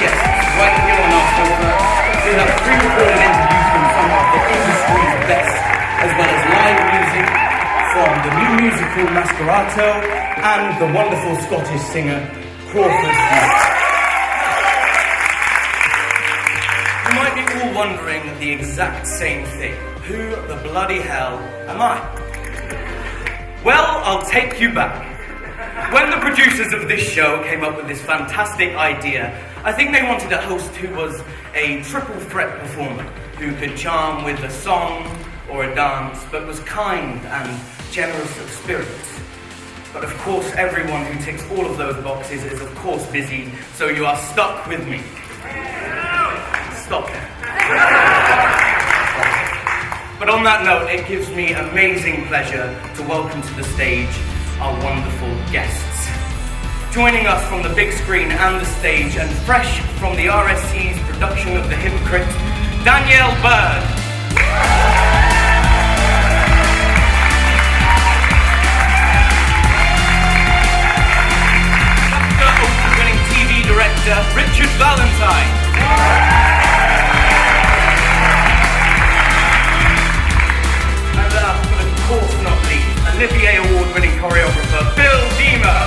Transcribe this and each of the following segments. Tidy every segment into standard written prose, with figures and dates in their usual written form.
Yes, right here on our sofa, we have pre-recorded interviews from some of the industry's best, as well as live music from the new musical Masquerato and the wonderful Scottish singer Crawford. You might be all wondering the exact same thing. Who the bloody hell am I? Well, I'll take you back. When the producers of this show came up with this fantastic idea, I think they wanted a host who was a triple threat performer, who could charm with a song or a dance, but was kind and generous of spirit. But of course, everyone who ticks all of those boxes is of course busy, so you are stuck with me. Stop it. But on that note, it gives me amazing pleasure to welcome to the stage our wonderful guests. Joining us from the big screen and the stage, and fresh from the RSC's production of The Hypocrite, Danielle Bird. Award-winning TV director, Richard Valentine. Of course not least, Olivier Award-winning choreographer Bill Deemer.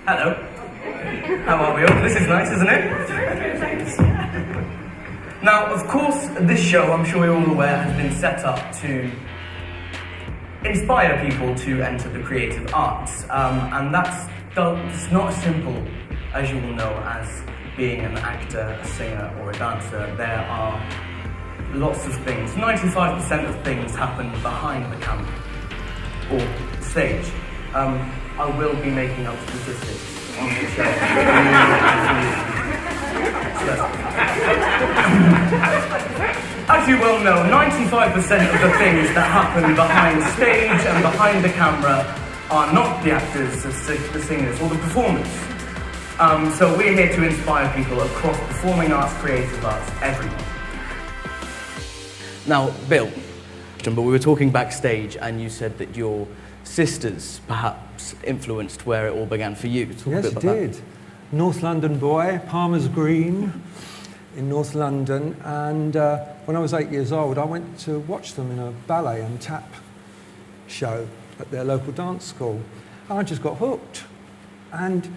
Hello. How are we all? This is nice, isn't it? Now, of course, this show, I'm sure you're all aware, has been set up to inspire people to enter the creative arts, and it's not as simple, as you will know, as being an actor, a singer, or a dancer. There are lots of things. 95% of things happen behind the camera or stage. I will be making up statistics on the show. As you well know, 95% of the things that happen behind stage and behind the camera are not the actors, the singers, or the performers. So we're here to inspire people across performing arts, creative arts, everyone. Now, Bill, but we were talking backstage and you said that your sisters perhaps influenced where it all began for you. Talk Yes, a bit about it did. North London boy, Palmer's Green in North London, and when I was 8 years old, I went to watch them in a ballet and tap show at their local dance school. I just got hooked. And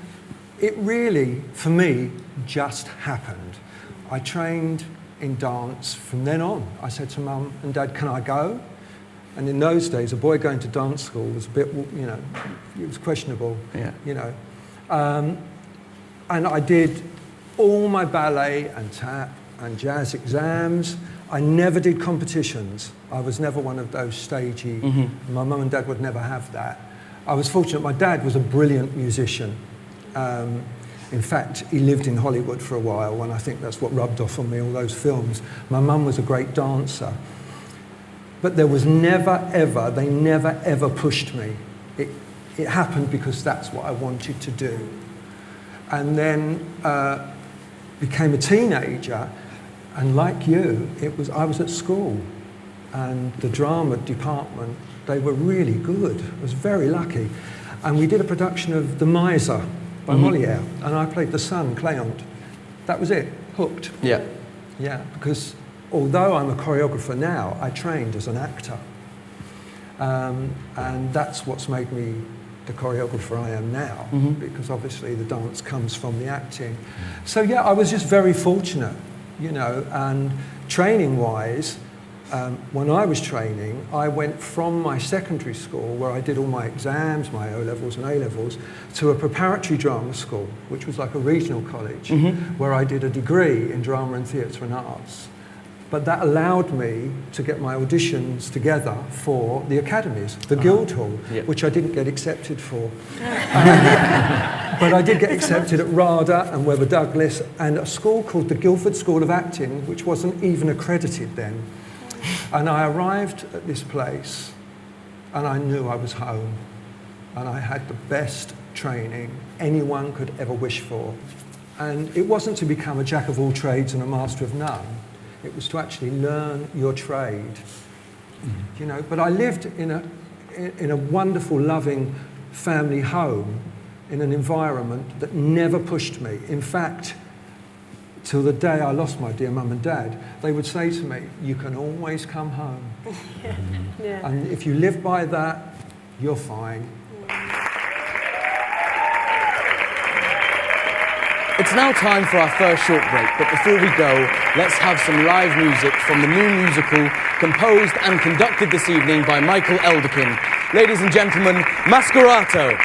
it really, for me, just happened. I trained in dance from then on. I said to Mum and Dad, can I go? And in those days, a boy going to dance school was a bit, it was questionable, And I did all my ballet and tap and jazz exams. I never did competitions. I was never one of those stagey. My mum and dad would never have that. I was fortunate. My dad was a brilliant musician. In fact, he lived in Hollywood for a while, and I think that's what rubbed off on me, all those films. My mum was a great dancer. But there was they never ever pushed me. It happened because that's what I wanted to do. And then became a teenager, and like you, I was at school, and the drama department, they were really good. I was very lucky. And we did a production of The Miser by Molière, and I played the son, Cléante. That was it, hooked. Yeah. Yeah, because although I'm a choreographer now, I trained as an actor. And that's what's made me the choreographer I am now, because obviously the dance comes from the acting. So yeah, I was just very fortunate, and training-wise, when I was training, I went from my secondary school, where I did all my exams, my O-levels and A-levels, to a preparatory drama school, which was like a regional college, where I did a degree in drama and theatre and arts. But that allowed me to get my auditions together for the academies, the Guildhall, which I didn't get accepted for. But I did get accepted at RADA and Webber Douglas, and a school called the Guildford School of Acting, which wasn't even accredited then. And I arrived at this place, and I knew I was home, and I had the best training anyone could ever wish for. And it wasn't to become a jack of all trades and a master of none. It was to actually learn your trade, you know. But I lived in a wonderful, loving family home in an environment that never pushed me. In fact, till the day I lost my dear mum and dad, they would say to me, "You can always come home." Yeah. And if you live by that, you're fine. It's now time for our first short break, but before we go, let's have some live music from the new musical composed and conducted this evening by Michael Elderkin. Ladies and gentlemen, Masquerato.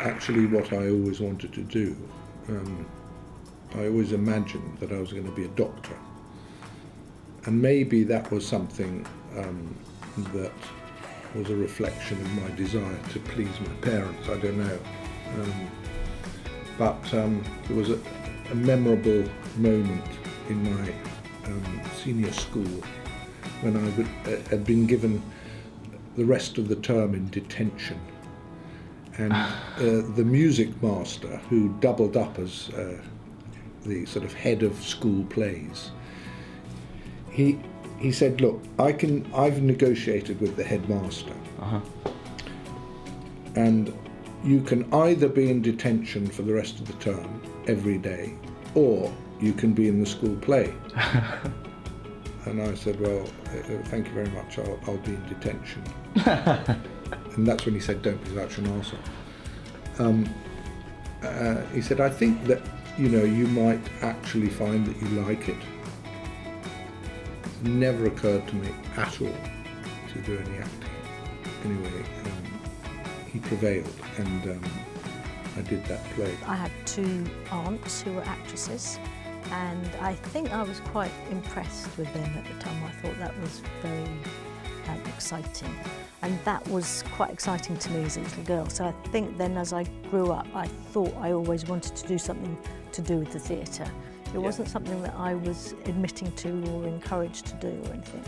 Actually what I always wanted to do. I always imagined that I was going to be a doctor. And maybe that was something that was a reflection of my desire to please my parents, I don't know. But there was a memorable moment in my senior school when I had been given the rest of the term in detention. And the music master, who doubled up as the sort of head of school plays, he said, look, I've negotiated with the headmaster, and you can either be in detention for the rest of the term every day, or you can be in the school play. And I said, well, thank you very much, I'll be in detention. And that's when he said, don't be such an arsehole. He said, I think that, you might actually find that you like it. It never occurred to me at all to do any acting. Anyway, he prevailed, and I did that play. I had two aunts who were actresses, and I think I was quite impressed with them at the time. I thought that was very exciting, and that was quite exciting to me as a little girl. So I think then as I grew up, I thought I always wanted to do something to do with the theatre. It wasn't something that I was admitting to or encouraged to do or anything.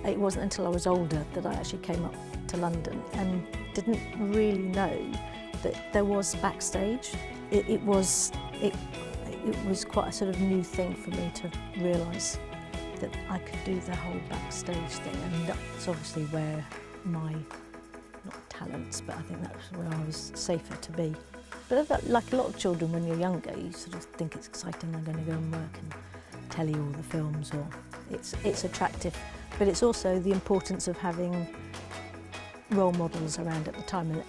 It wasn't until I was older that I actually came up to London and didn't really know that there was backstage. It was quite a sort of new thing for me to realise that I could do the whole backstage thing, and that's obviously where my, not talents, but I think that's where I was safer to be. But like a lot of children, when you're younger, you sort of think it's exciting, I'm going to go and work and tell you all the films, or it's attractive. But it's also the importance of having role models around at the time, and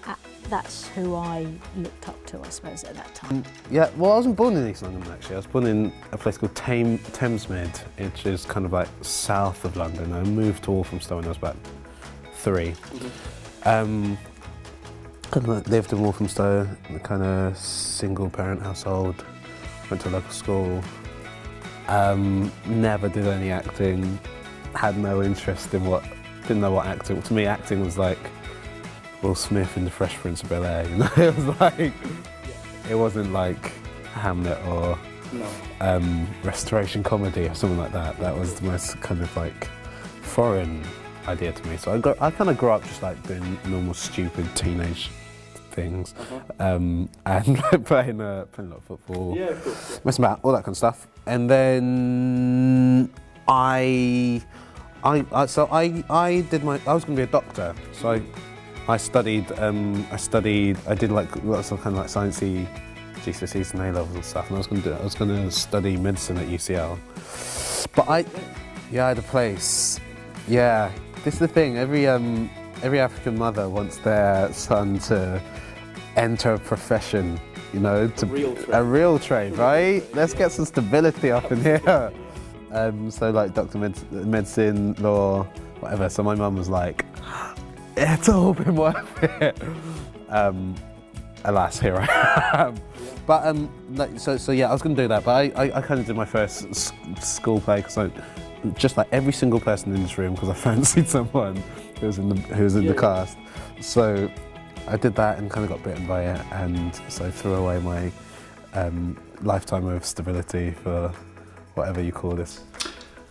that's who I looked up to, I suppose, at that time. Yeah, well, I wasn't born in East London, actually. I was born in a place called Thamesmead, which is kind of like south of London. I moved to Walthamstow when I was about 3. Kind of like lived in Walthamstow, a kind of single-parent household, went to a local school, never did any acting, had no interest in didn't know what acting, to me acting was like Will Smith in The Fresh Prince of Bel-Air, It was like, it wasn't like Hamlet or Restoration Comedy or something like that. That was the most kind of like foreign idea to me. So I kind of grew up just like doing normal stupid teenage things, and playing a lot of football, messing about, all that kind of stuff. And then I was going to be a doctor, so I studied, I did like lots of kind of like sciencey GCSEs and A-levels and stuff, and I was going to study medicine at UCL. But I had a place. Yeah, this is the thing, every African mother wants their son to enter a profession, a real trade, right? Let's get some stability up in here. So like doctor, medicine, law, whatever. So my mum was like, it's all been worth it. Alas, here I am. But so yeah, I was going to do that, but I kind of did my first school play because just like every single person in this room, because I fancied someone who was in the cast. So I did that and kind of got bitten by it, and so threw away my lifetime of stability for whatever you call this.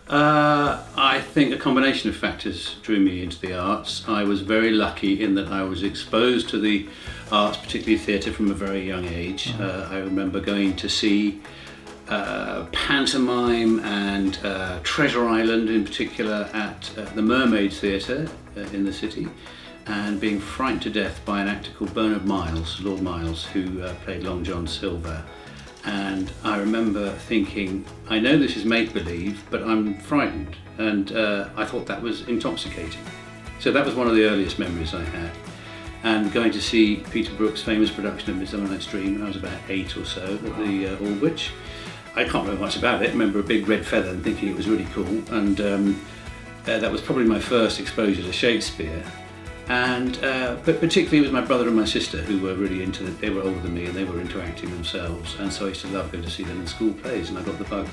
I think a combination of factors drew me into the arts. I was very lucky in that I was exposed to the arts, particularly theatre, from a very young age. I remember going to see pantomime and Treasure Island in particular at the Mermaid Theatre in the city, and being frightened to death by an actor called Bernard Miles, Lord Miles, who played Long John Silver. And I remember thinking, I know this is make-believe, but I'm frightened. And I thought that was intoxicating. So that was one of the earliest memories I had. And going to see Peter Brook's famous production of Midsummer Night's Dream when I was about 8 or so at the Aldwych. I can't remember much about it. I remember a big red feather and thinking it was really cool. And that was probably my first exposure to Shakespeare. And but particularly it was my brother and my sister who were really into it. They were older than me and they were into acting themselves, and so I used to love going to see them in school plays, and I got the bug.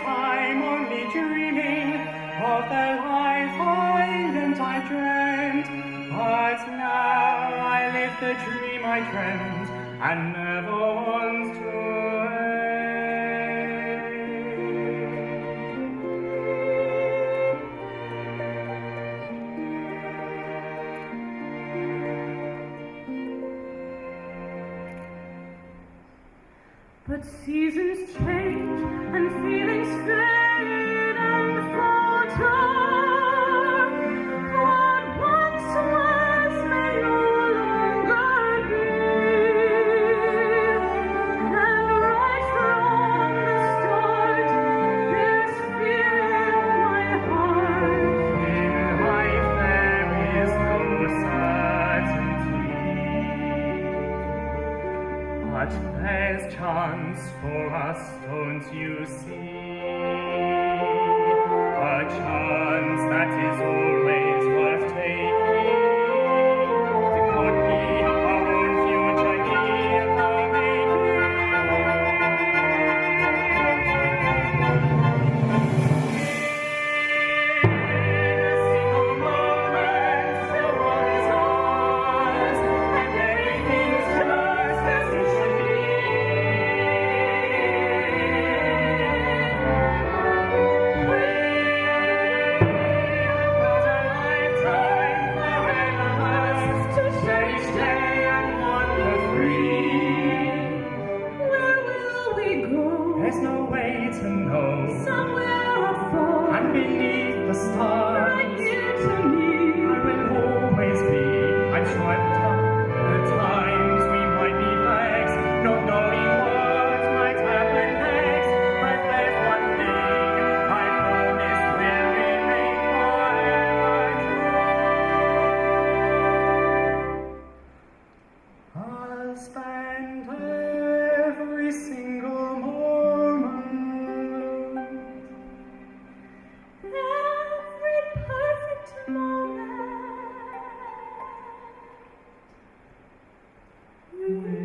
time only dreaming of the life I dreamt. But now I live the dream I dreamt and never want to end. But seasons change and feelings fade and falter. What once was may no longer be. And right from the start, this fear in my heart. In life there is no certainty. But there's chance for us, don't you see? A chance that is always worth taking. It could be our own future in the making. In a single moment, the world is ours, and everything's just as it should be. There's no way to know. Somewhere afar, and beneath the stars, right here to me, I will always be. I swept up the times we might be vexed, not knowing what might happen next. But there's one thing I promise will remain forever true. I'll spend every single moment, every perfect moment with you.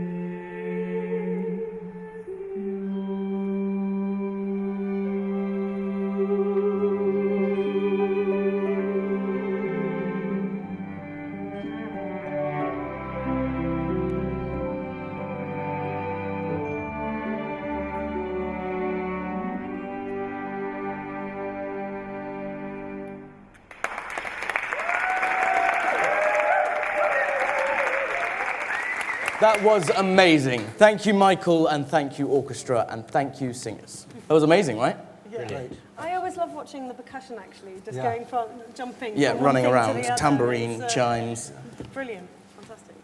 That was amazing. Thank you, Michael, and thank you, orchestra, and thank you, singers. That was amazing, right? Yeah. I always love watching the percussion, actually, just Yeah. going from jumping. Yeah, from one running thing to around, the other. tambourine, It's, chimes. Brilliant, fantastic.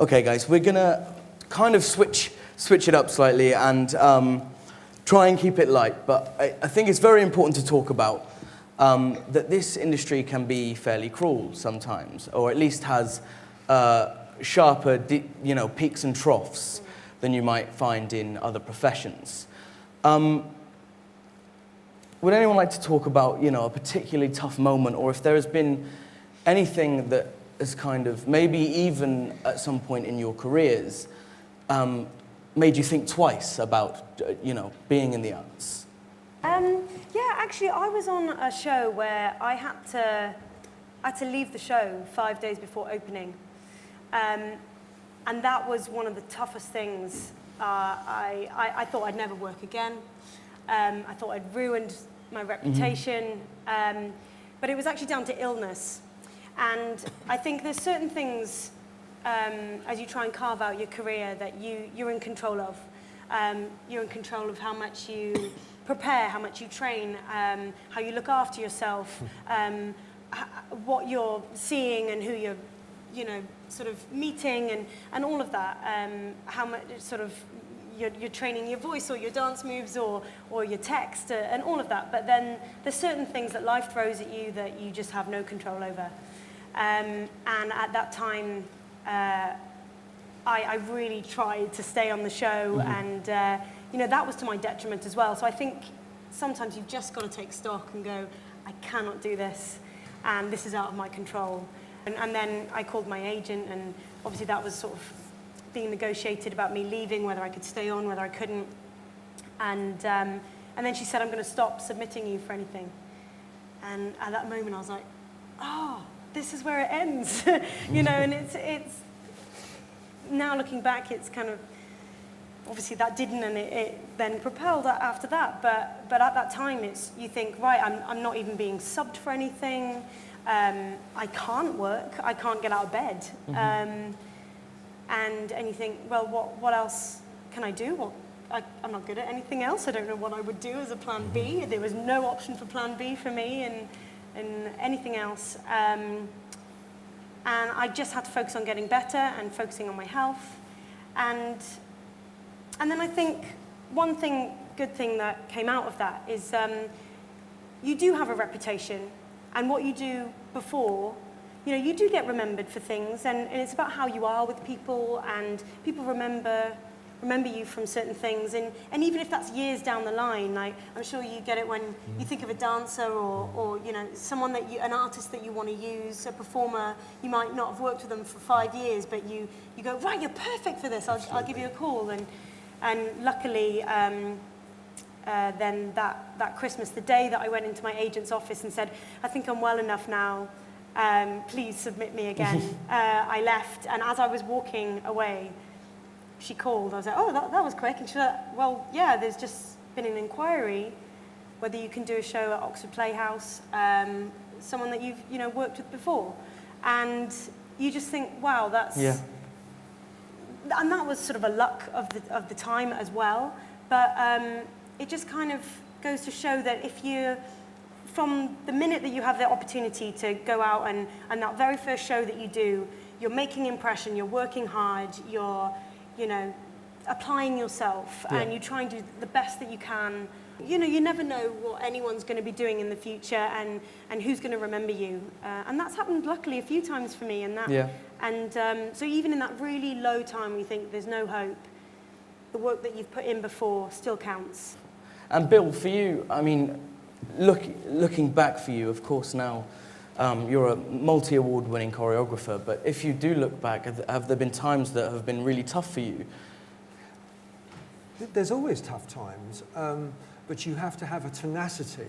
Okay, guys, we're gonna kind of switch it up slightly and try and keep it light. But I think it's very important to talk about that this industry can be fairly cruel sometimes, or at least has sharper, peaks and troughs than you might find in other professions. Would anyone like to talk about, a particularly tough moment, or if there has been anything that has kind of, maybe even at some point in your careers, made you think twice about, being in the arts? Yeah, actually, I was on a show where I had to leave the show 5 days before opening. And that was one of the toughest things. I thought I'd never work again. I thought I'd ruined my reputation. But it was actually down to illness. And I think there's certain things, as you try and carve out your career, that you're in control of. You're in control of how much you prepare, how much you train, how you look after yourself, what you're seeing and who you're, sort of meeting and all of that. How much sort of you're training your voice or your dance moves or your text and all of that. But then there's certain things that life throws at you that you just have no control over. And at that time, I really tried to stay on the show, and that was to my detriment as well. So I think sometimes you've just got to take stock and go, I cannot do this, and this is out of my control. And then I called my agent, and obviously that was sort of being negotiated about me leaving, whether I could stay on, whether I couldn't. And And then she said, I'm going to stop submitting you for anything. And at that moment, I was like, oh, this is where it ends. You know, and it's now looking back, it's kind of, obviously that didn't, and it then propelled after that. But at that time, you think, right, I'm not even being subbed for anything. I can't work. I can't get out of bed. Mm-hmm. And you think, well, what else can I do? Well, I'm not good at anything else. I don't know what I would do as a plan B. There was no option for plan B for me and anything else. And I just had to focus on getting better and focusing on my health. And then I think one good thing that came out of that is you do have a reputation, and what you do before, you know, you do get remembered for things, and it's about how you are with people, and people remember you from certain things, and even if that's years down the line, like I'm sure you get it when you think of a dancer or you know, someone an artist that you want to use, a performer, you might not have worked with them for 5 years, but you go, right, you're perfect for this, I'll give you a call, and luckily then that Christmas, the day that I went into my agent's office and said, I think I'm well enough now, please submit me again, I left, and as I was walking away, she called. I was like, oh, that was quick. And she was like, well, yeah, there's just been an inquiry whether you can do a show at Oxford Playhouse, someone that you've worked with before. And you just think, wow, that's... Yeah. And that was sort of a luck of the time as well. But it just kind of goes to show that if you, from the minute that you have the opportunity to go out and that very first show that you do, you're making impression, you're working hard, you're applying yourself, and you try and do the best that you can. You know, you never know what anyone's going to be doing in the future and who's going to remember you. And that's happened, luckily, a few times for me. And so even in that really low time we think there's no hope, the work that you've put in before still counts. And Bill, for you, I mean, looking back for you, of course, now, you're a multi-award winning choreographer, but if you do look back, have there been times that have been really tough for you? There's always tough times, but you have to have a tenacity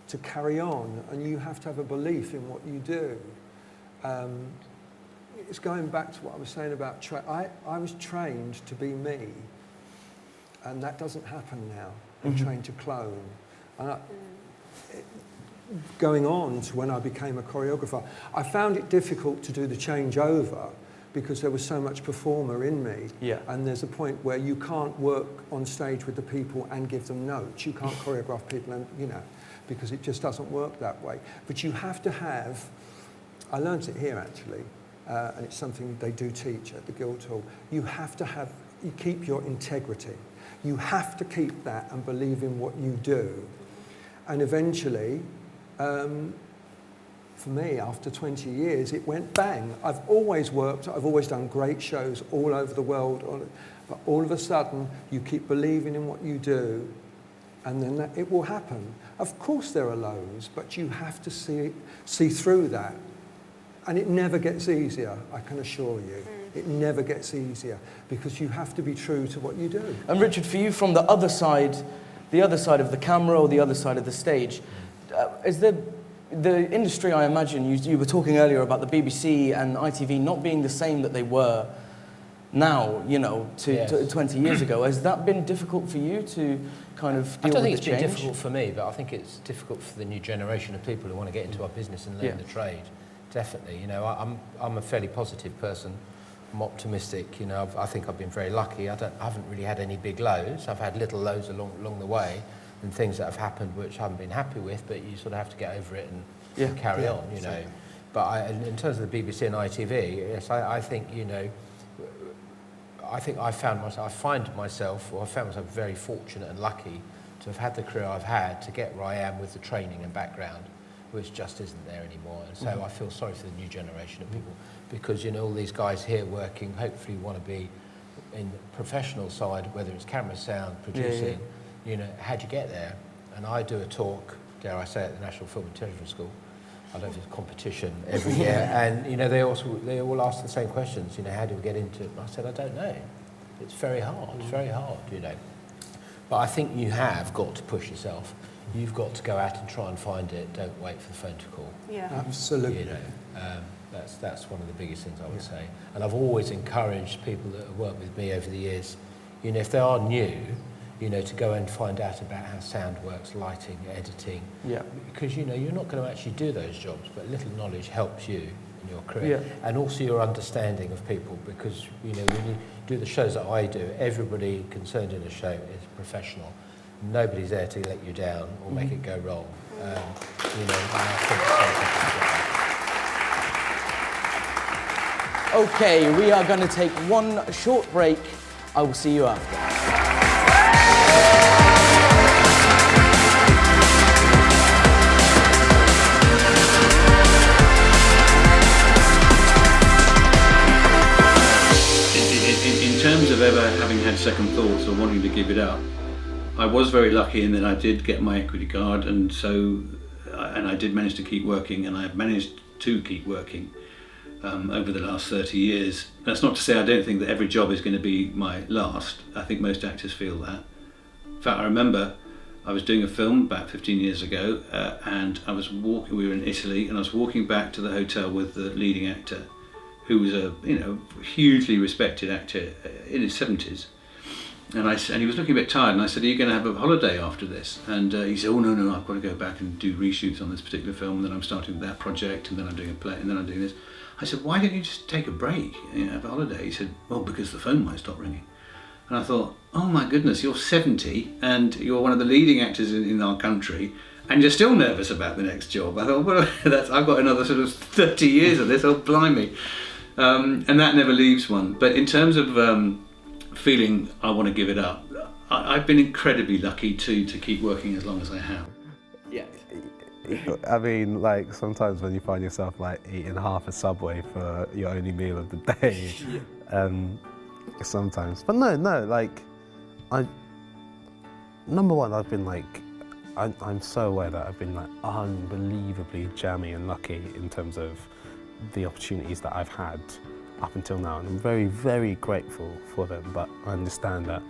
to carry on, and you have to have a belief in what you do. It's going back to what I was saying about I was trained to be me, and that doesn't happen now. I'm trained to clone. And going on to when I became a choreographer, I found it difficult to do the changeover because there was so much performer in me. Yeah. And there's a point where you can't work on stage with the people and give them notes. You can't choreograph people, and because it just doesn't work that way. But you have to have, I learned it here actually, and it's something they do teach at the Guildhall, you keep your integrity. You have to keep that and believe in what you do. And eventually, for me, after 20 years, it went bang. I've always worked, I've always done great shows all over the world, but all of a sudden, you keep believing in what you do, and then it will happen. Of course there are lows, but you have to see through that. And it never gets easier, I can assure you. It never gets easier, because you have to be true to what you do. And Richard, for you, from the other side of the camera or the other side of the stage, is the industry, I imagine, you were talking earlier about the BBC and ITV not being the same that they were now, 20 years ago. Has that been difficult for you to kind of deal with the change? I don't think it's been difficult for me, but I think it's difficult for the new generation of people who want to get into our business and learn the trade. Definitely. I'm a fairly positive person. I'm optimistic. I think I've been very lucky. I haven't really had any big lows. I've had little lows along the way, and things that have happened which I haven't been happy with, but you sort of have to get over it and carry on, But in terms of the BBC and ITV, yes, I think, I found myself very fortunate and lucky to have had the career I've had to get where I am with the training and background, which just isn't there anymore. And so I feel sorry for the new generation of people, because, all these guys here working, hopefully want to be in the professional side, whether it's camera, sound, producing, how'd you get there? And I do a talk, dare I say, at the National Film and Television School. I don't know if it's a competition every year, and they all ask the same questions. How do we get into it? And I said, I don't know. It's very hard. It's very hard. But I think you have got to push yourself. You've got to go out and try and find it. Don't wait for the phone to call. Yeah. Absolutely. You know, that's one of the biggest things I would say. And I've always encouraged people that have worked with me over the years, you know, if they are new, you know, to go and find out about how sound works, lighting, editing. Yeah. Because, you know, you're not going to actually do those jobs, but little knowledge helps you in your career. Yeah. And also your understanding of people, because, you know, when you do the shows that I do, everybody concerned in a show is professional. Nobody's there to let you down or make it go wrong. You know, and I think Okay, we are going to take one short break. I will see you after. In terms of ever having had second thoughts or wanting to give it up, I was very lucky in that I did get my equity card, and I did manage to keep working, and I've managed to keep working over the last 30 years. That's not to say I don't think that every job is going to be my last. I think most actors feel that. In fact, I remember I was doing a film about 15 years ago, and we were in Italy, and I was walking back to the hotel with the leading actor, who was a hugely respected actor in his 70s. And he was looking a bit tired, and I said, "Are you going to have a holiday after this?" And he said, "Oh, no, I've got to go back and do reshoots on this particular film, and then I'm starting that project, and then I'm doing a play, and then I'm doing this." I said, "Why don't you just take a break, have a holiday?" He said, "Well, because the phone might stop ringing." And I thought, oh my goodness, you're 70, and you're one of the leading actors in our country, and you're still nervous about the next job. I thought, well, I've got another sort of 30 years of this, oh blimey. And that never leaves one. But in terms of feeling I want to give it up, I've been incredibly lucky to keep working as long as I have. Yeah. I mean, like, sometimes when you find yourself, like, eating half a Subway for your only meal of the day, sometimes. But no, like, number one, I've been, like, I'm so aware that I've been, like, unbelievably jammy and lucky in terms of the opportunities that I've had up until now, and I'm very, very grateful for them. But I understand that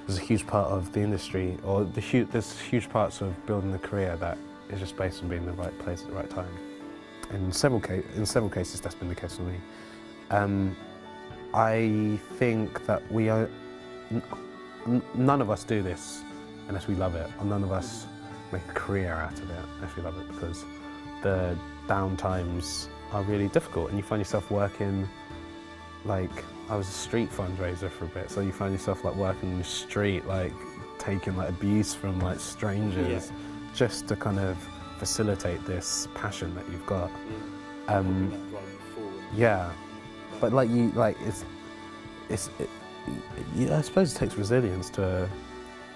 there's a huge part of the industry, or there's huge parts of building a career that is just based on being in the right place at the right time. In several cases, that's been the case for me. I think that none of us do this unless we love it, or none of us make a career out of it unless we love it, because the downtimes are really difficult, and you find yourself working, like, I was a street fundraiser for a bit, so you find yourself, like, working in the street, like, taking, like, abuse from, like, strangers, just to kind of facilitate this passion that you've got. Yeah, but, like, I suppose it takes resilience to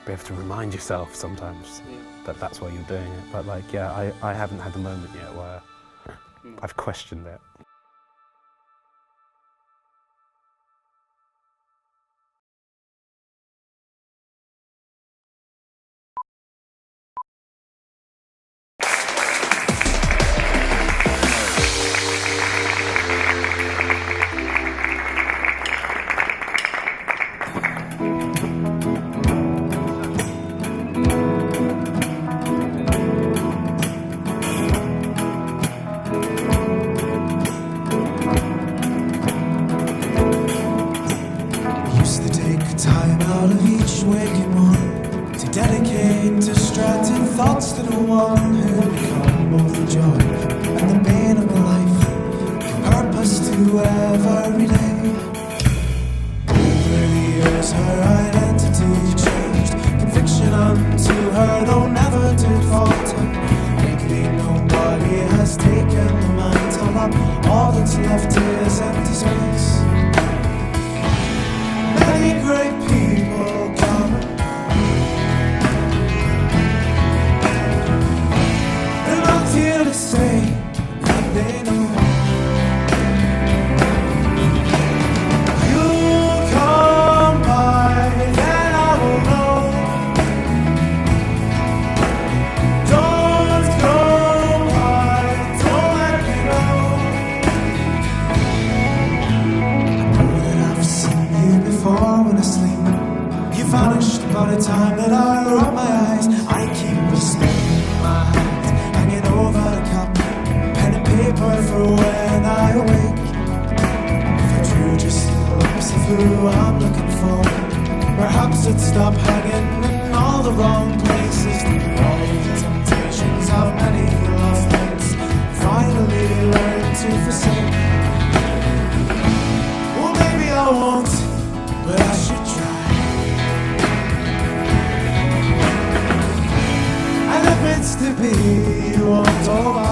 be able to remind yourself sometimes that that's why you're doing it. But, like, yeah, I haven't had the moment yet where I've questioned it. Before when I sleep should stop hanging in all the wrong places. All the temptations of many lost nights finally learn to forsake. Well, maybe I won't, but I should try. And if it's to be, you won't go by.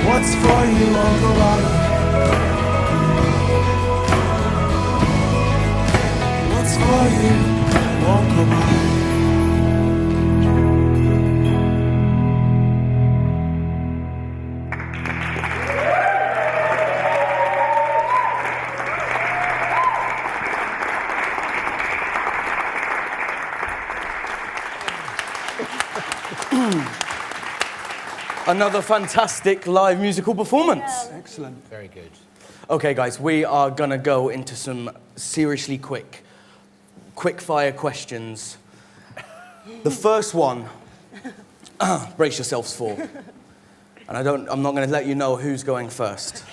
What's for you on the water? What's for you won't go by. Another fantastic live musical performance. Yeah. Excellent. Very good. Okay, guys, we are going to go into some seriously quick fire questions. The first one, brace yourselves for. And I'm not going to let you know who's going first.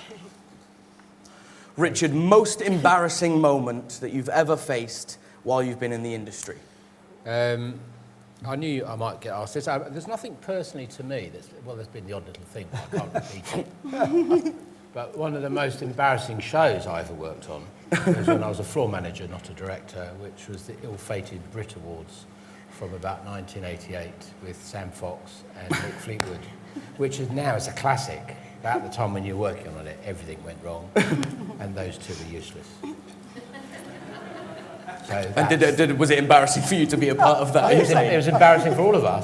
Richard, most embarrassing moment that you've ever faced while you've been in the industry? I knew I might get asked this. There's nothing personally to me there's been the odd little thing, but I can't repeat it. But one of the most embarrassing shows I ever worked on was when I was a floor manager, not a director, which was the ill-fated Brit Awards from about 1988 with Sam Fox and Mick Fleetwood, which is now is a classic. But at the time when you were working on it, everything went wrong, and those two were useless. So and was it embarrassing for you to be a part of that? It was embarrassing for all of us.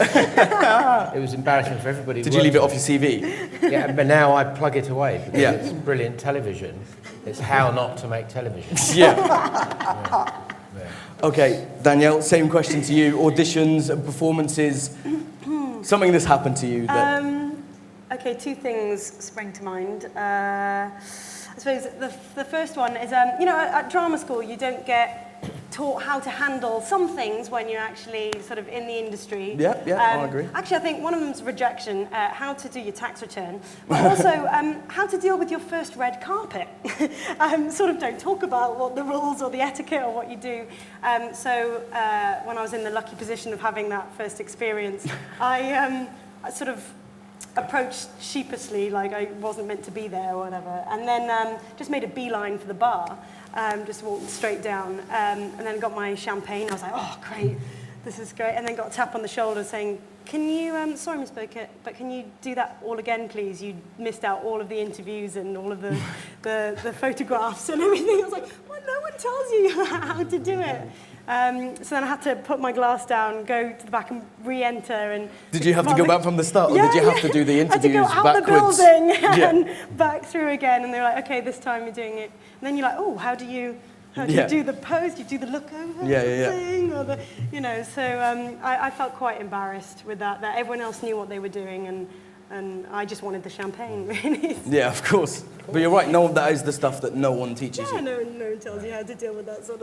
It was embarrassing for everybody. Did you leave it off your CV? Yeah, but now I plug it away because it's brilliant television. It's how not to make television. Yeah. Okay, Danielle, same question to you. Auditions and performances, something that's happened to you that... Okay, two things spring to mind. I suppose the first one is, at drama school you don't get taught how to handle some things when you're actually sort of in the industry. Yeah, I agree. Actually, I think one of them is rejection, how to do your tax return, but also how to deal with your first red carpet. Sort of don't talk about what the rules or the etiquette or what you do. So when I was in the lucky position of having that first experience, I sort of approached sheepishly, like I wasn't meant to be there or whatever, and then just made a beeline for the bar. Just walked straight down, and then got my champagne. I was like, oh, great, this is great. And then got a tap on the shoulder saying, can you, sorry, Miss Burkett, but can you do that all again, please? You missed out all of the interviews and all of the photographs and everything. I was like, well, no one tells you how to do it. So then I had to put my glass down, go to the back and re-enter. And did you have to go back from the start, or did you have to do the interviews backwards? I had to go backwards? out the building and back through again. And they were like, okay, this time you're doing it. And then you're like, oh, how do you do the pose? Do you do the look over thing? Or the, so I felt quite embarrassed with that everyone else knew what they were doing, and I just wanted the champagne, really. Yeah, of course. But you're right, that is the stuff that no one teaches you. No one tells you how to deal with that sort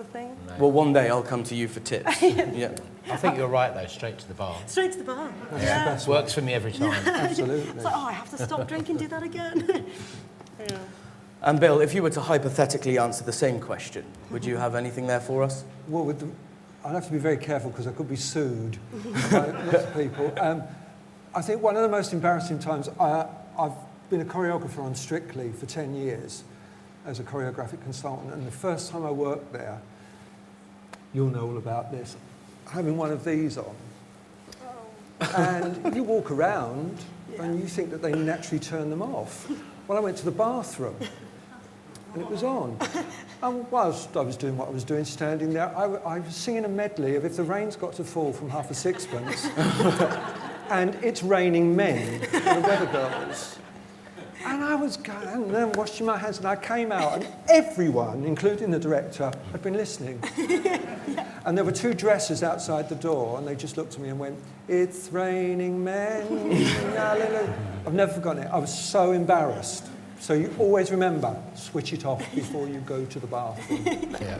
of thing. No. Well, one day I'll come to you for tips. Yeah. I think you're right, though, straight to the bar. Straight to the bar. Yeah. Works for me every time. Absolutely. It's like, I have to stop drinking, do that again. Yeah. And Bill, if you were to hypothetically answer the same question, would you have anything there for us? Well, I'd have to be very careful because I could be sued by lots of people. I think one of the most embarrassing times, I've been a choreographer on Strictly for 10 years as a choreographic consultant, and the first time I worked there, you'll know all about this, having one of these on. And you walk around and you think that they naturally turn them off. Well, I went to the bathroom and it was on. And whilst I was doing what I was doing, standing there, I was singing a medley of If the Rain's Got to Fall from Half a Sixpence and It's Raining Men from the Weather Girls. And I was going, and then washing my hands, and I came out, and everyone, including the director, had been listening. And there were two dressers outside the door, and they just looked at me and went, "It's raining men." I've never forgotten it. I was so embarrassed. So you always remember, switch it off before you go to the bathroom. Yeah.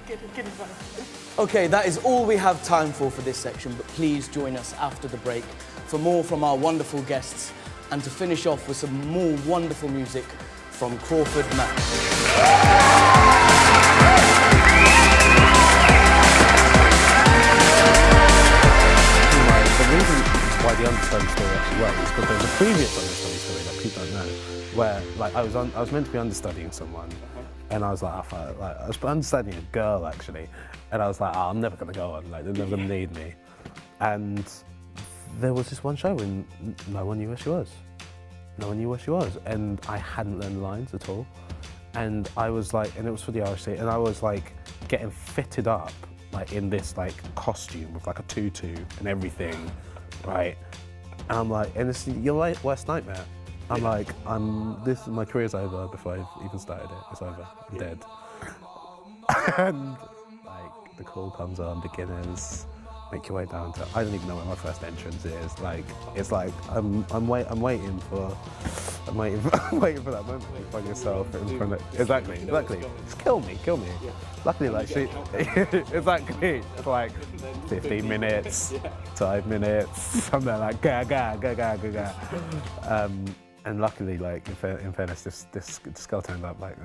Good advice. Okay, that is all we have time for this section, but please join us after the break for more from our wonderful guests and to finish off with some more wonderful music from Crawford Mac. The reason why the understudy story actually works is because there's a previous understudy story that people don't know, where like I was meant to be understudying someone, and I was like, I was understudying a girl actually, and I was like, I'm never gonna go on, like they're never gonna need me, and there was this one show when no one knew where she was. No one knew where she was, and I hadn't learned the lines at all, and I was like, and it was for the Irish Theatre, and I was like getting fitted up like in this like costume with like a tutu and everything, right? And I'm like, and it's your worst nightmare. I'm like, my career's over before I've even started it. It's over. I'm dead. And like the call comes on, beginners, make your way down to. I don't even know where my first entrance is. Like, it's like I'm waiting for that moment where you find yourself in front of. Exactly. Just kill me. Yeah. Luckily, like she, exactly. It's like 15 minutes, 5 minutes, something like ga. And luckily, like in fairness, this girl turned up like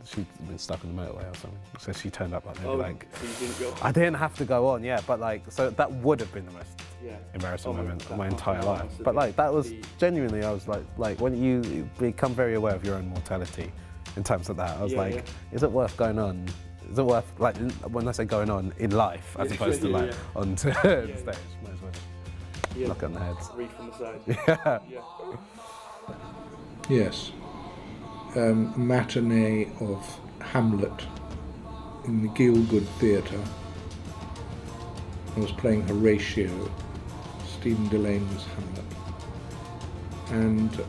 she'd been stuck in the motorway or something. So she turned up like maybe like. So you didn't go? I didn't have to go on, yeah, but like so that would have been the most embarrassing moment of my entire life. But like that was genuinely, I was like when you become very aware of your own mortality in terms of that, I was is it worth going on? Is it worth like when I say going on in life as opposed to like onto the stage? Might as well knock on the heads. Read from the side. Yeah. Yes. Matinee of Hamlet in the Gielgud Theatre. I was playing Horatio. Stephen Delane was Hamlet. And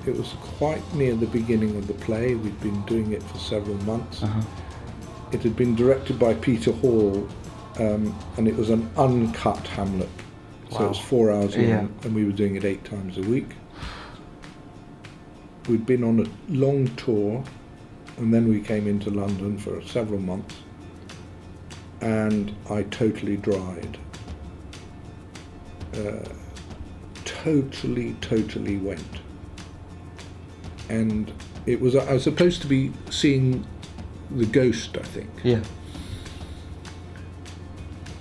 it was quite near the beginning of the play. We'd been doing it for several months. It had been directed by Peter Hall, and it was an uncut Hamlet. So it was 4 hours long, and we were doing it 8 times a week. We'd been on a long tour, and then we came into London for several months, and I totally dried. Totally went. And I was supposed to be seeing The Ghost, I think. Yeah.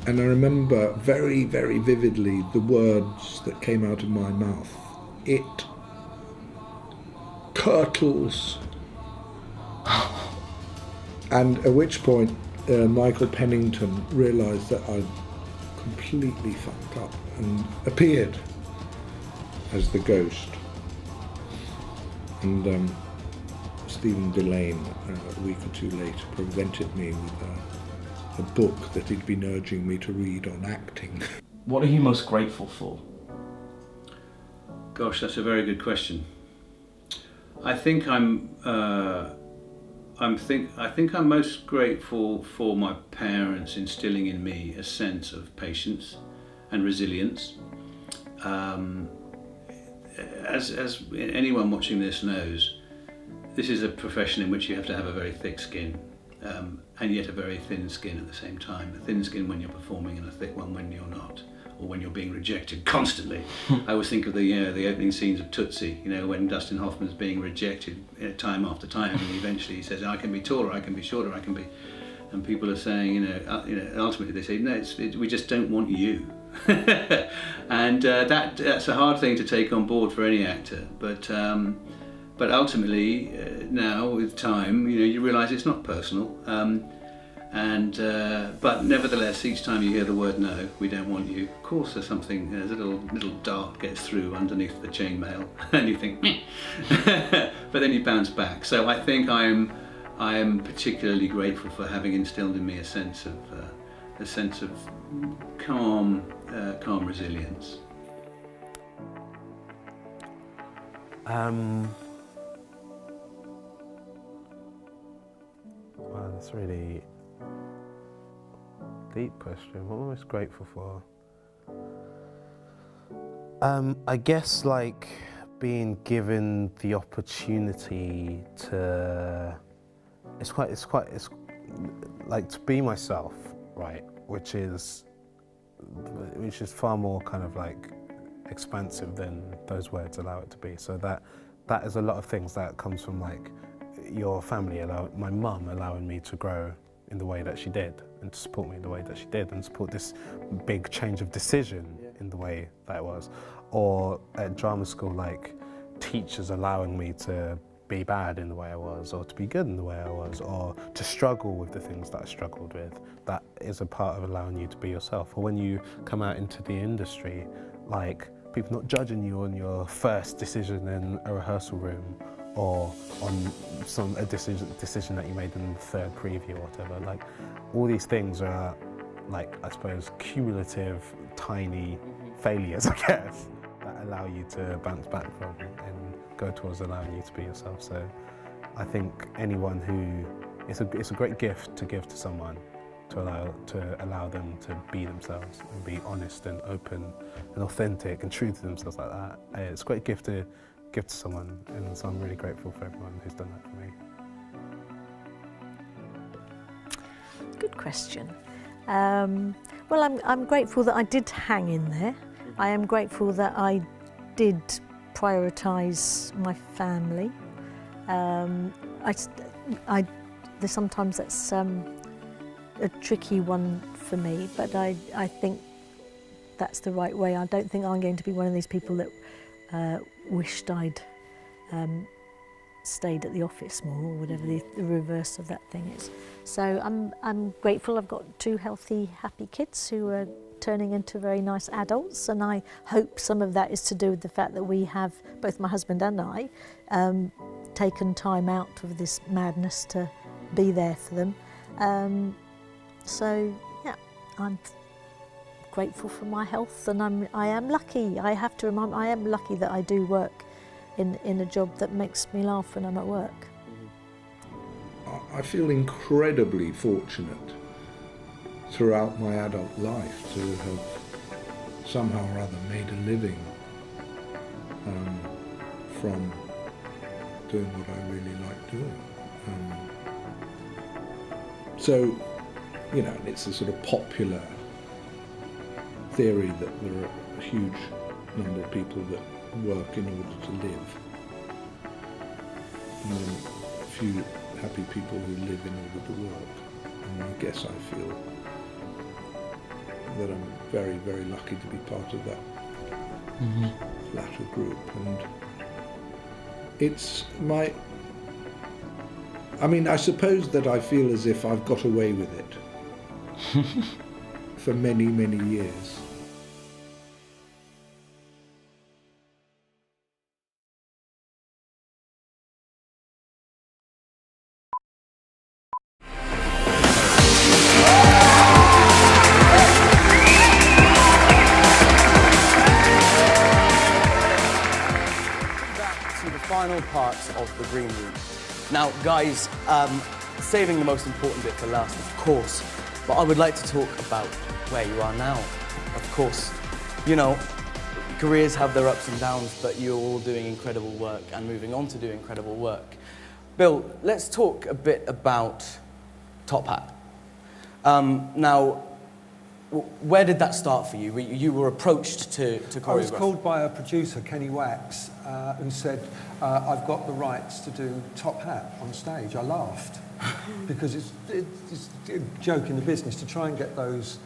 And I remember very, very vividly the words that came out of my mouth. It curdles. And at which point Michael Pennington realised that I'd completely fucked up and appeared as the Ghost. And Stephen Delane, a week or two later, presented me with a book that he'd been urging me to read on acting. What are you most grateful for? Gosh, that's a very good question. I think I'm most grateful for my parents instilling in me a sense of patience and resilience. As anyone watching this knows, this is a profession in which you have to have a very thick skin, and yet a very thin skin at the same time. A thin skin when you're performing and a thick one when you're not, or when you're being rejected constantly. I always think of the opening scenes of Tootsie, when Dustin Hoffman's being rejected time after time, and eventually he says, I can be taller, I can be shorter, I can be... And people are saying, ultimately they say, no, we just don't want you. And that's a hard thing to take on board for any actor. But ultimately, now with time, you realise it's not personal. But nevertheless, each time you hear the word no, we don't want you, of course there's a little dart gets through underneath the chainmail, and you think, meh. But then you bounce back. So I think I am particularly grateful for having instilled in me a sense of calm resilience. Wow, that's really deep question. What am I most grateful for? I guess like being given the opportunity to, it's like to be myself, right? Which is far more kind of like expansive than those words allow it to be. So that is a lot of things that comes from like your family, my mum allowing me to grow in the way that she did and to support me in the way that she did and support this big change of decision in the way that it was. Or at drama school, like teachers allowing me to be bad in the way I was, or to be good in the way I was, or to struggle with the things that I struggled with. That is a part of allowing you to be yourself. Or when you come out into the industry, like people not judging you on your first decision in a rehearsal room, or on a decision that you made in the third preview or whatever. Like all these things are like, I suppose, cumulative, tiny failures, I guess, that allow you to bounce back from and go towards allowing you to be yourself. So I think anyone who, it's a great gift to give to someone, to allow them to be themselves and be honest and open and authentic and true to themselves like that. It's a great gift to give to someone, and so I'm really grateful for everyone who's done that for me. Good question. Well, I'm grateful that I did hang in there. I am grateful that I did prioritise my family. Sometimes that's a tricky one for me, but I think that's the right way. I don't think I'm going to be one of these people that wished I'd stayed at the office more, or whatever the reverse of that thing is. So I'm grateful I've got 2 healthy, happy kids who are turning into very nice adults, and I hope some of that is to do with the fact that we have, both my husband and I, taken time out of this madness to be there for them. So yeah, I'm grateful for my health, and I am lucky. I have to remind, I am lucky that I do work in a job that makes me laugh when I'm at work. I feel incredibly fortunate throughout my adult life to have somehow or other made a living from doing what I really like doing. So, you know, it's a sort of popular theory that there are a huge number of people that work in order to live, and then a few happy people who live in order to work. And I guess I feel that I'm very, very lucky to be part of that latter group. And it's I suppose that I feel as if I've got away with it for many, many years. Final parts of the Green Room. Now, guys, saving the most important bit for last, of course, but I would like to talk about where you are now. Of course, you know, careers have their ups and downs, but you're all doing incredible work and moving on to do incredible work. Bill, let's talk a bit about Top Hat. Now, where did that start for you? You were approached to choreograph. I was called by a producer, Kenny Wax, who said, I've got the rights to do Top Hat on stage. I laughed, because it's a joke in the business to try and get those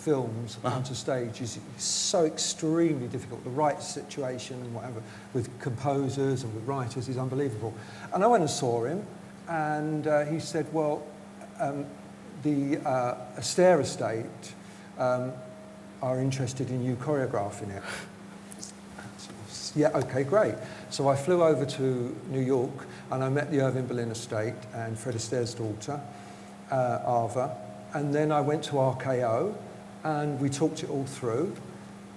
films onto stage is so extremely difficult. The right situation and whatever, with composers and with writers, is unbelievable. And I went and saw him, and he said, well, the Astaire estate are interested in you choreographing it. Yeah, okay, great. So I flew over to New York, and I met the Irving Berlin estate and Fred Astaire's daughter, Ava, and then I went to RKO, and we talked it all through.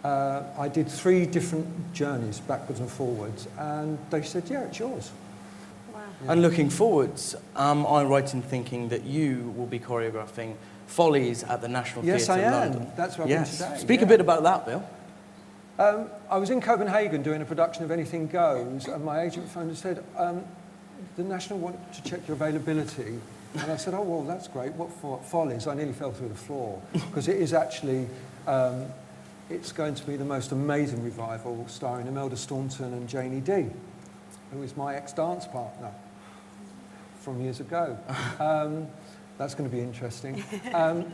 I did 3 different journeys, backwards and forwards, and they said, yeah, it's yours. Wow. Yeah. And looking forwards, am I right in thinking that you will be choreographing Follies at the National Yes, Theatre in I am. London? That's where I've been today. Speak a bit about that, Bill. I was in Copenhagen doing a production of Anything Goes, and my agent phoned and said, the National want to check your availability. And I said, oh, well, that's great. What for? Follies? I nearly fell through the floor, because it is actually, it's going to be the most amazing revival, starring Imelda Staunton and Janie Dee, who is my ex-dance partner from years ago. That's going to be interesting.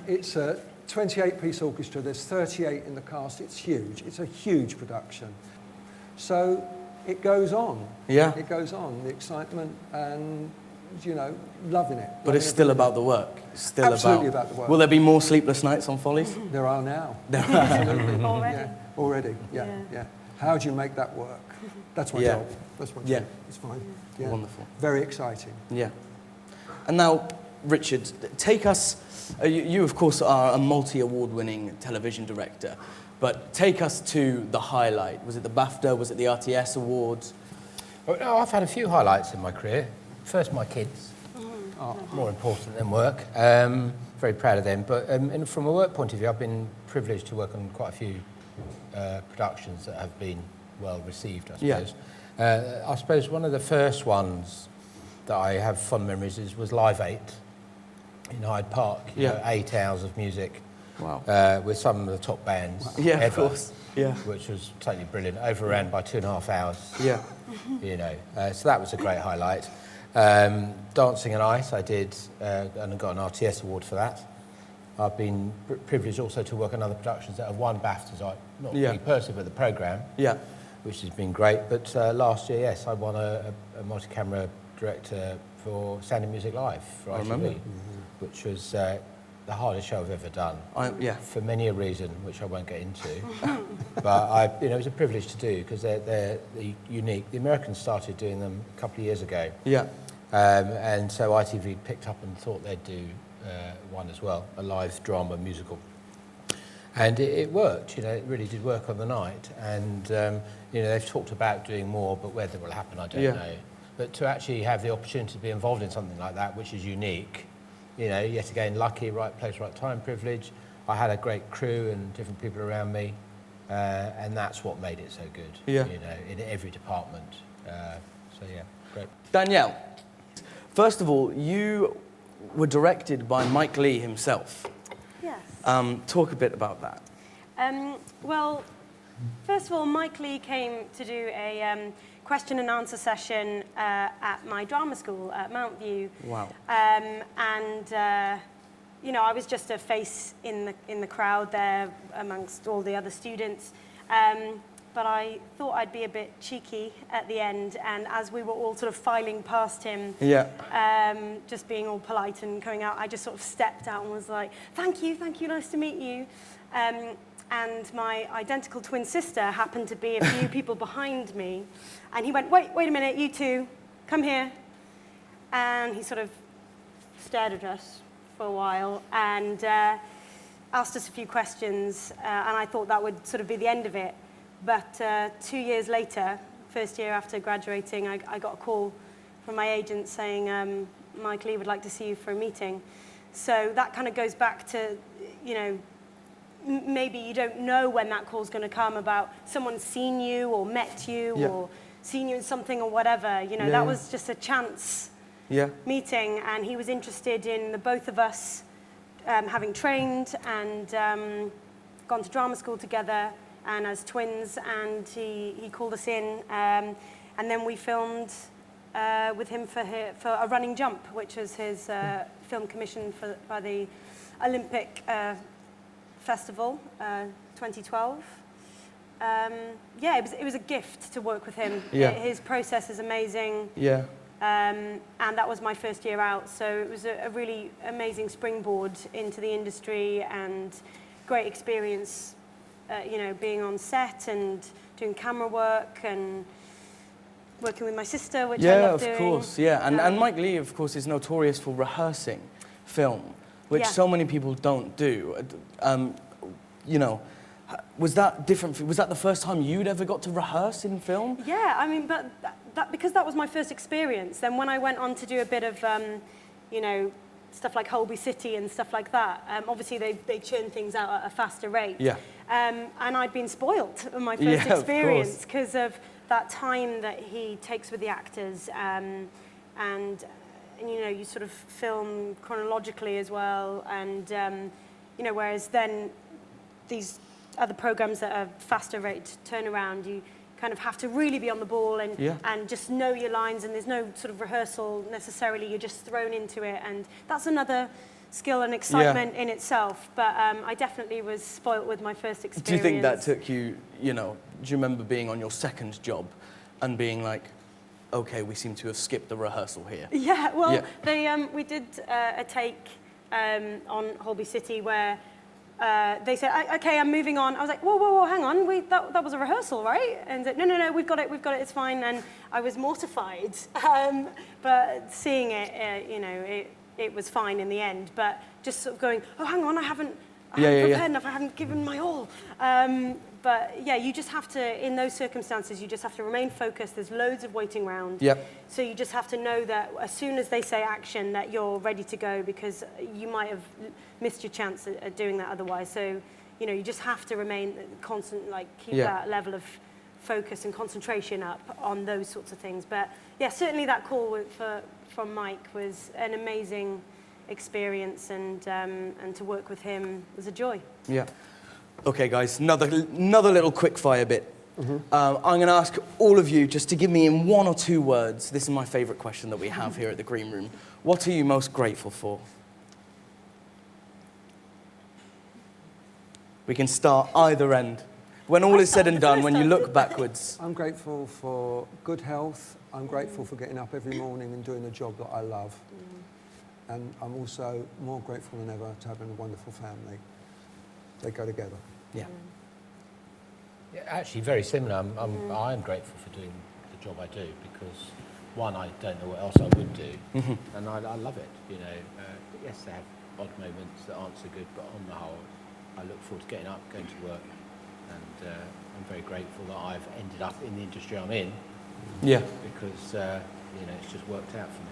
It's a 28-piece orchestra. There's 38 in the cast. It's huge. It's a huge production. So it goes on. Yeah. It goes on. The excitement and, you know, loving it. But it's still about the work. It's still Absolutely about the work. Will there be more sleepless nights on Follies? There are now. Already. Yeah, already. Yeah. How do you make that work? That's my job. That's my job. Yeah. It's fine. Yeah. Wonderful. Very exciting. Yeah. And now, Richard, take us... you, of course, are a multi-award-winning television director, but take us to the highlight. Was it the BAFTA? Was it the RTS Awards? Well, no, I've had a few highlights in my career. First, my kids. More important than work. Very proud of them. But and from a work point of view, I've been privileged to work on quite a few productions that have been well received, I suppose. Yeah. I suppose one of the first ones that I have fond memories was Live 8 in Hyde Park. You know, 8 hours of music. Wow. With some of the top bands Yeah, ever, of course. Yeah. which was totally brilliant. Overran by 2.5 hours. Yeah. You know, so that was a great highlight. Dancing on Ice, I did, and I got an RTS award for that. I've been privileged also to work on other productions that have won BAFTAs, not me personally, but the programme, which has been great. But last year, yes, I won a multi-camera director for Sound of Music Live for ITV, which was the hardest show I've ever done. For many a reason, which I won't get into. But it was a privilege to do because they're unique. The Americans started doing them a couple of years ago. Yeah. And so ITV picked up and thought they'd do one as well, a live drama musical. And it worked, it really did work on the night. And, they've talked about doing more, but whether it will happen, I don't know. But to actually have the opportunity to be involved in something like that, which is unique, yet again, lucky, right place, right time, privilege. I had a great crew and different people around me, and that's what made it so good, in every department. Great. Danielle, first of all, you were directed by Mike Leigh himself. Yes. Talk a bit about that. Well, first of all, Mike Leigh came to do a question and answer session at my drama school at Mount View. Wow. I was just a face in the crowd there amongst all the other students. But I thought I'd be a bit cheeky at the end, and as we were all sort of filing past him, just being all polite and coming out, I just sort of stepped out and was like, thank you, nice to meet you. And my identical twin sister happened to be a few people behind me, and he went, wait a minute, you two, come here. And he sort of stared at us for a while and asked us a few questions, and I thought that would sort of be the end of it. But 2 years later, first year after graduating, I got a call from my agent saying, Mike Leigh would like to see you for a meeting. So that kind of goes back to, maybe you don't know when that call's going to come about someone seen you or met you or seen you in something or whatever. That was just a chance meeting, and he was interested in the both of us having trained and gone to drama school together and as twins, and he called us in, and then we filmed with him for A Running Jump, which was his film commissioned by the Olympic Festival, 2012. Yeah, it was a gift to work with him. Yeah. His process is amazing. Yeah. And that was my first year out, so it was a really amazing springboard into the industry and great experience, you know, being on set and doing camera work and working with my sister, which I love doing. Yeah, of course, yeah. And Mike Leigh, of course, is notorious for rehearsing film, which so many people don't do. You know, was that different? Was that the first time you'd ever got to rehearse in film? Yeah, I mean, but because that was my first experience, then when I went on to do a bit of, you know, stuff like Holby City and stuff like that, obviously they churn things out at a faster rate. Yeah. And I'd been spoilt on my first experience because of that time that he takes with the actors, and you know, you sort of film chronologically as well, and you know, whereas then these other programs that are faster rate turnaround, you kind of have to really be on the ball and just know your lines, and there's no sort of rehearsal necessarily, you're just thrown into it, and that's another skill and excitement in itself. But I definitely was spoilt with my first experience. Do you think that took you, you know, do you remember being on your second job and being like, okay, we seem to have skipped the rehearsal here? Yeah, well, we did a take on Holby City where they said, okay, I'm moving on. I was like, whoa, hang on, that was a rehearsal, right? And said, no, we've got it, it's fine. And I was mortified, but seeing it, you know, it was fine in the end. But just sort of going, oh, hang on, I haven't prepared enough, I haven't given my all. But yeah, you just have to, in those circumstances, you just have to remain focused. There's loads of waiting around. Yep. So you just have to know that as soon as they say action, that you're ready to go, because you might have missed your chance at doing that otherwise. So, you know, you just have to remain constant, like keep that level of focus and concentration up on those sorts of things. But yeah, certainly that call from Mike was an amazing experience, and to work with him was a joy. Yeah. Okay, guys, another little quick fire bit. I'm going to ask all of you just to give me in 1 or 2 words. This is my favourite question that we have here at the Green Room. What are you most grateful for? We can start either end. When all is said and done, when you look backwards. I'm grateful for good health. I'm grateful for getting up every morning and doing a job that I love. And I'm also more grateful than ever to having a wonderful family. They go together. Yeah. Yeah, actually, very similar. I am grateful for doing the job I do, because one, I don't know what else I would do, and I love it. You know, yes, they have odd moments that aren't so good, but on the whole, I look forward to getting up, going to work, and I'm very grateful that I've ended up in the industry I'm in. Yeah. Because you know, it's just worked out for me.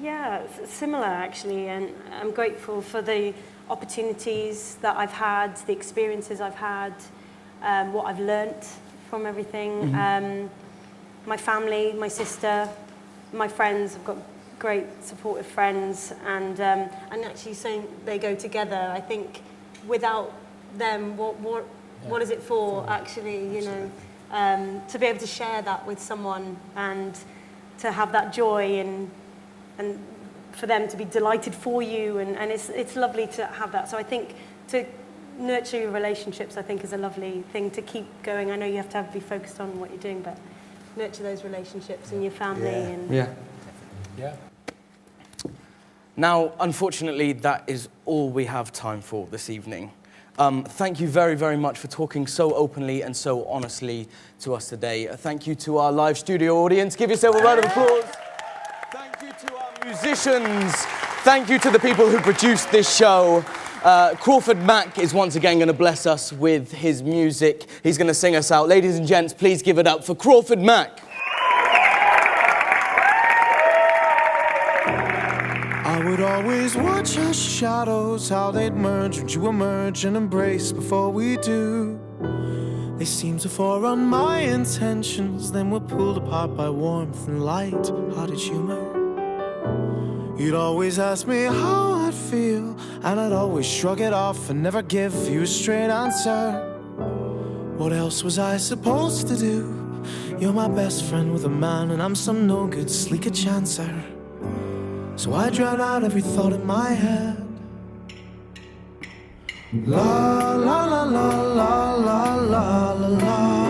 Yeah, similar actually, and I'm grateful for the opportunities that I've had, the experiences I've had, what I've learnt from everything. My family, my sister, my friends, I've got great supportive friends, and actually saying they go together, I think without them, what is it for actually, you know, to be able to share that with someone and to have that joy and for them to be delighted for you, and it's lovely to have that. So I think to nurture your relationships, I think, is a lovely thing to keep going. I know you have to be focused on what you're doing, but nurture those relationships in your family. Yeah. Now, unfortunately, that is all we have time for this evening. Thank you very, very much for talking so openly and so honestly to us today. Thank you to our live studio audience. Give yourself a round of applause. Thank you to our musicians. Thank you to the people who produced this show. Crawford Mack is once again going to bless us with his music. He's going to sing us out. Ladies and gents, please give it up for Crawford Mack. I would always watch our shadows, how they'd merge. Would you emerge and embrace before we do? They seem to forerun my intentions, then were pulled apart by warmth and light-hearted humor. You'd always ask me how I'd feel, and I'd always shrug it off and never give you a straight answer. What else was I supposed to do? You're my best friend with a man, and I'm some no-good, sleeker chancer. So I drown out every thought in my head. La la la la la la la la la.